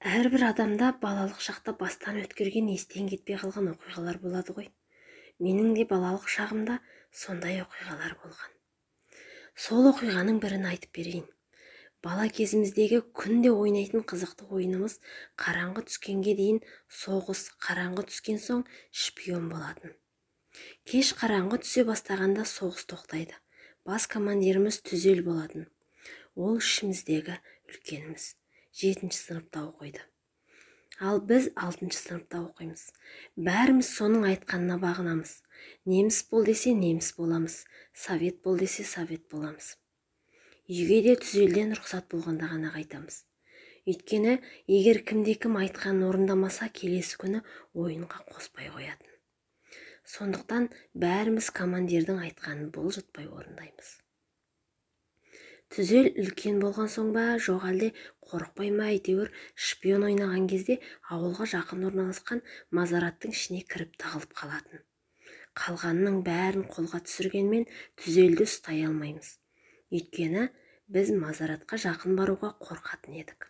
Әрбір адамда балалық шақта бастан өткерген естен кетпей қалған оқиғалар болады ғой. Менің де балалық шағымда сондай оқиғалар болған. Сол оқиғаның бірін айтып берейін. Бала кезіміздегі күнде ойнайтын қызықты ойынымыз қараңғы түскенге дейін соғыс, қараңғы түскен соң шпион болатын. Кеш қараңғы түсе бастағанда соғыс тоқтайды. Бас командиріміз Түзел болатын. Ол ішіміздегі үлкеніміз. 7-ші сыныпта оқиды. Ал біз 6-шы сыныпта оқимыз. Бәріміз соның айтқанына бағынамыз. Неміс бол десе неміс боламыз. Совет бол десе совет боламыз. Үйге де Түзелден рұқсат болғанда ғана қайтамыз. Өйткені егер кімде-кім айтқанын орындамаса, келесі күні ойынға қоспай қоятын. Сондықтан бәріміз командирдің айтқанын бұлжытпай орындаймыз. Түзел үлкен болған соң ба, жоқ әлде қорықпай ма, әйтеуір шпион ойнаған кезде ауылға жақын орналасқан мазараттың ішіне кіріп тығылып қалатын. Қалғанының бәрін қолға түсіргенмен Түзелді ұстай алмаймыз. Өйткені біз мазаратқа жақын баруға қорқатын едік.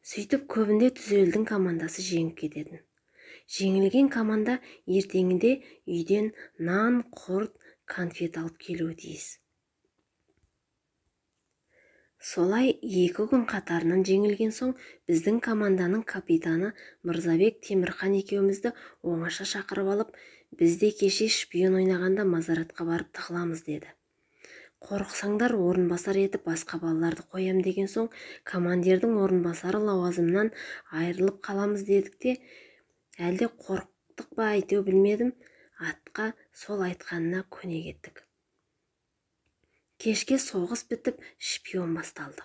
Сөйтіп көбінде Түзелдің командасы жеңіп кететін. Жеңілген команда ертеңінде үйден нан, құрт, конфет алып келуі тиіс. Солай 2 күн қатарынан жеңілген соң біздің команданың капитаны Мырзабек Темірхан екеумізді оңаша шақырып алып, бізде кеше шпион ойнағанда мазаратқа барып тығыламыз деді. Қорықсаңдар орынбасар етіп басқа балаларды қоям деген соң командирдің орынбасары лауазымынан айырылып қаламыз дедік те, әлде қорықтық па әйтеу білмедім, атқа сол айтқанына көне кеттік. Кешке соғыс бітіп шпион басталды.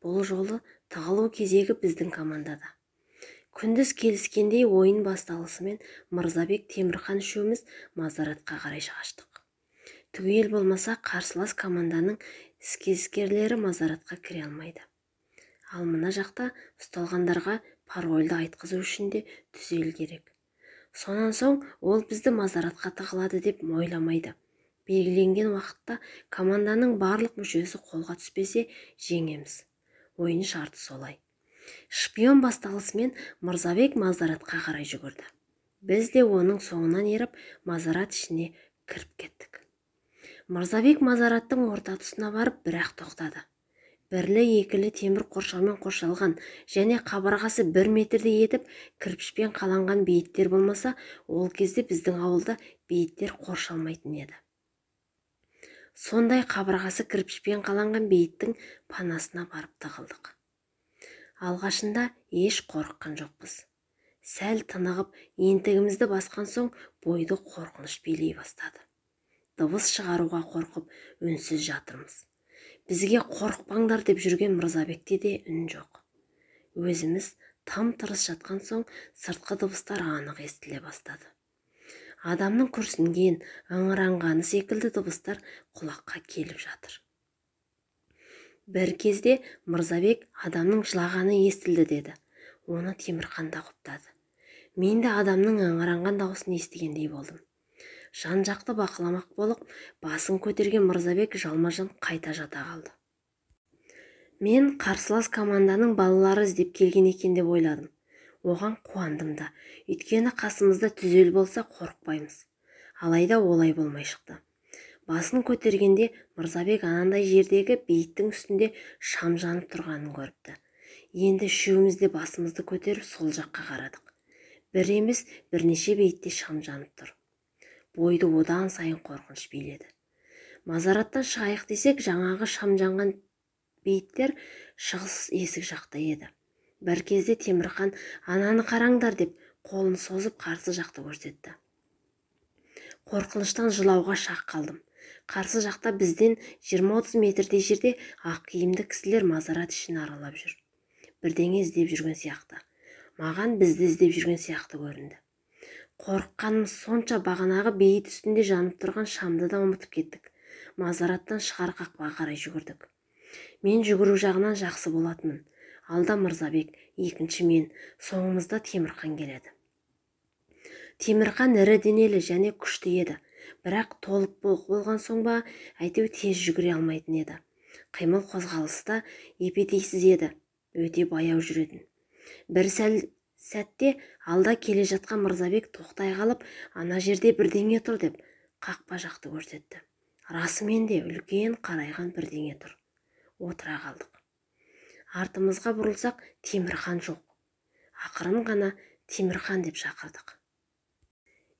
Бұл жолы тығылу кезегі біздің командада. Күндіз келіскендей ойын басталысымен Мырзабек Темірхан үшеуміз мазаратқа қарай шаштық. Түгел болмаса қарсылас команданың іскескерлері мазаратқа кіре алмайды. Ал мына жақта ұсталғандарға парольді айтқызу үшін де Түзел керек. Сонан соң ол бізді мазаратқа тығылады деп ойламайды. Белгіленген уақытта команданың барлық мүшесі қолға түспесе жеңеміз. Ойын шарты солай. Шпион басталысымен Мырзабек мазаратқа қарай жүгірді. Біз де оның соңынан еріп мазарат ішіне кіріп кеттік. Мырзабек мазараттың орта тұсына барып бірақ тоқтады. Бірлі-екілі темір қоршаумен қоршалған және қабырғасы 1 метрдей етіп кірпішпен қаланған бейіттер болмаса, ол кезде біздің ауылда бейіттер қоршалмайтын еді. Сондай қабырғасы кірпішпен қаланған бейіттің панасына барып тығылдық. Алғашында еш қорыққан жоқпыз. Сәл тынығып, ентігімізді басқан соң бойды қорқыныш билей бастады. Дыбыс шығаруға қорқып, үнсіз жатырмыз. Бізге қорықпаңдар деп жүрген Мырзабекте де үн жоқ. Өзіміз тым-тырыс жатқан соң сыртқы дыбыстар анық естіле бастады. Адамның күрсінген, ыңыранғаны секілді дыбыстар құлаққа келіп жатыр. Бір кезде Мырзабек адамның жылағаны естілді деді. Оны Темірхан да құптады. Мен де адамның ыңыранған дауысын естігендей болдым. Жан-жақты бақыламақ болып, басын көтерген Мырзабек жалма-жан қайта жата қалды. Мен қарсылас команданың балалары іздеп келген екен деп ойладым. Оған қуандым да, өйткені қасымызда Түзел болса қорықпаймыз. Алайда олай болмай шықты. Басын көтергенде Мырзабек анандай жердегі бейіттің үстінде шам жанып тұрғанын көріпті. Енді үшеуміз де басымызды көтеріп сол жаққа қарадық. Бір емес, бірнеше бейітте шам жанып тұр. Бойды одан сайын қорқыныш биледі. Мазараттан шығайық десек, жаңағы шам жанған бейіттер шығыс есік жақта еді. Бір кезде Темірхан ананы қараңдар деп қолын созып қарсы жақты көрсетті. Қорқыныштан жылауға шақ қалдым. Қарсы жақта бізден 20-30 метрдей жерде ақ киімді кісілер мазарат ішін аралап жүр. Бірдеңе іздеп жүрген сияқты. Маған бізді іздеп жүрген сияқты көрінді. Қорыққанымыз сонша бағанағы бейіт үстінде жанып тұрған шамды да ұмытып кеттік. Мазараттан шығар қақпаға қарай жүгірдік. Мен жүгіру жағынан жақсы болатынмын. Алда Мырзабек, екінші мен, соңымызда Темірхан келеді. Темірхан ірі денелі және күшті еді. Бірақ толып болған соң ба, әйтеу тез жүгіре алмайтын еді. Қимыл қозғалыста епетейсіз еді. өте баяу жүретін. Бір сәтте алда келе жатқан Мырзабек тоқтай қалып, ана жерде бірдеңе тұр деп қақпа жақты көрсетті. Расымен де үлкен қарайған бірдеңе тұр. Отыра қалдық. Артымызға бұрылсақ, Темірхан жоқ. Ақырын ғана Темірхан деп шақырдық.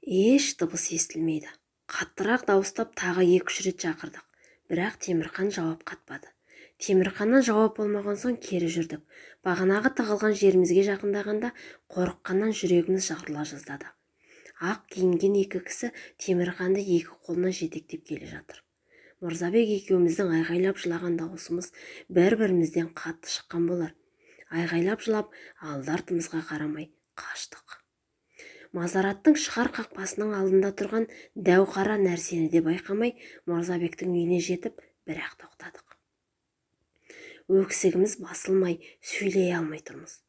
Еш дыбыс естілмейді. Қаттырақ дауыстап тағы 2-3 рет шақырдық. Бірақ Темірхан жауап қатпады. Темірханнан жауап болмаған соң кері жүрдік. Бағанағы тығылған жерімізге жақындағанда қорыққаннан жүрегіміз жарыла жаздады. Ақ киінген 2 кісі Темірханды 2 қолына жетектеп келе жатыр. Мырзабек екеуміздің айғайлап жылаған дауысымыз бір-бірімізден қатты шыққан болар. Айғайлап жылап, алды-артымызға қарамай қаштық. Мазараттың шығар қақпасының алдында тұрған дәу қара нәрсені де байқамай, Мырзабектің үйіне жетіп, бірақ тоқтадық. Өксігіміз басылмай, сөйлей алмай тұрмыз.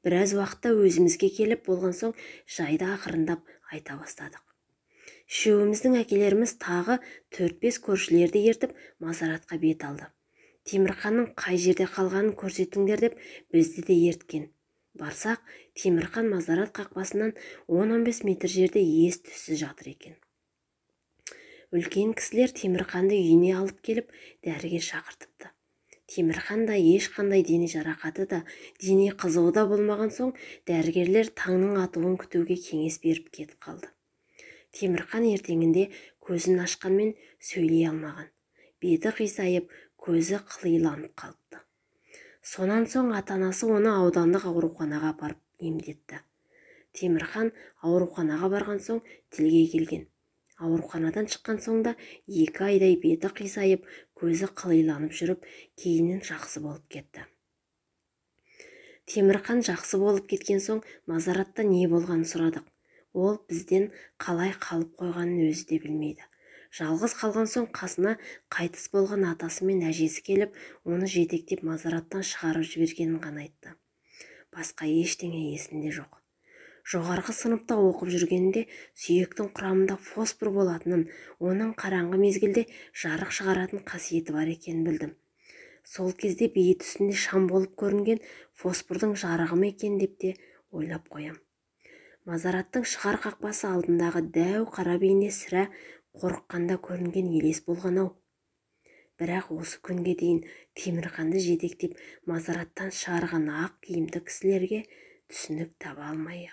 Біраз уақытта өзімізге келіп болған соң, жайды ақырындап айта бастадық. Үшеуіміздің әкелеріміз тағы 4-5 көршілерді ертіп Мазаратқа бет алды. Темірханның қай жерде қалғанын көрсетіңдер деп бізді де ерткен. Барсақ, Темірхан Мазарат қақпасынан 10-15 метр жерде ес-түссіз жатыр екен. Үлкен кісілер Темірханды үйіне алып келіп, дәрігер шақыртыпты. Темірхан да ешқандай дене жарақаты да, дене қызуы да болмаған соң, дәрігерлер таңның атуын күтуге кеңес беріп кетіп қалды. Темірхан ертеңінде көзін ашқанмен сөйлей алмаған. Беті қисайып, көзі қылиланып қалыпты. Сонан соң ата-анасы оны аудандық ауруханаға апарып емдетті. Темірхан ауруханаға барған соң тілге келген. Ауруханадан шыққан соң да 2 айдай беті қисайып, көзі қылиланып жүріп, кейіннен жақсы болып кетті. Темірхан жақсы болып кеткен соң Мазаратта не болғанын сұрадық. Ол бізден қалай қалып қойғанын өзі де білмейді. Жалғыз қалған соң қасына қайтыс болған атасы мен әжесі келіп, оны жетектеп Мазараттан шығарып жібергенін ғана айтты. Басқа ештеңе есінде жоқ. Жоғарғы сыныпта оқып жүргенінде сүйектің құрамында фосфор болатынын, оның қараңғы мезгілде жарық шығаратын қасиеті бар екенін білдім. Сол кезде бейіт үстінде шам болып көрінген фосфордың жарығы ма екен деп те ойлап қоям. Мазараттың шығар қақпасы алдындағы дәу қара бейне сірә қорыққанда көрінген елес болған-ау. Бірақ осы күнге дейін Темірханды жетектеп Мазараттан шығарған ақ киімді кісілерге түсінік таба алмай